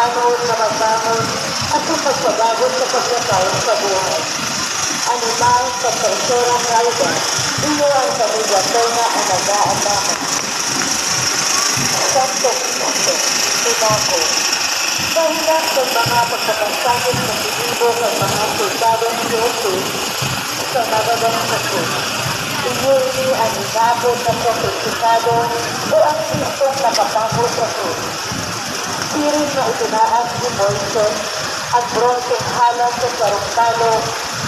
pagbangon na magbangon at ang pagpabagod sa pagkakaroon sa buhay. Animal sa tercerang rayda, iyo ang pamilya Tona ang nag-aataman. Santo Cristo, Pinako. Dahilan sa mga pagpapasakit ng pinibo ng mga soldado ni Jesus sa nagagang sa krus. Inyuri ang inabot na prophetikado o ang Kristong nakapangol sa krus. Sirin na itinaas ni Moises at bronseng halang sa sarong-talo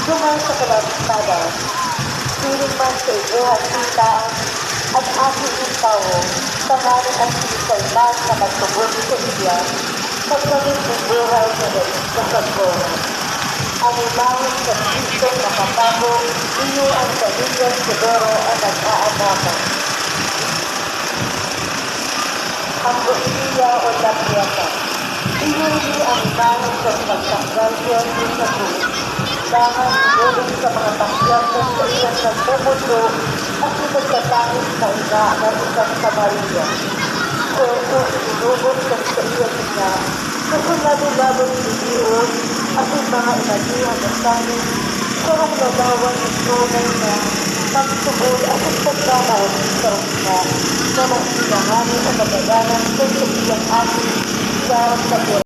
dumay sa kalantadan. Sirin man sa ibuhat sitaan at aking intawo sa maring ang sinisayman na magtubod sa iya pagkamit ng buhay na rin sa pagbuhay. Ang imahon sa Kristong nakapago, iyo ang pamilyang siguro ang nag-aanaman. Ang busiya o lapiata. Iyo ang imahon sa pagtanggal siya sa krus. Dangan inulit sa mga pasyatan sa isang nagpupundo at ipagtatangis sa ina ng isang Samaria. Kung inubos sa iya niya, kung nalulabot siliyon at yung mga inagihan ng tangis, kurang nalawan ng tunay na magsugod at ang pagkakaon sa una na mas sinangani ang magagalang sa iyang ating sa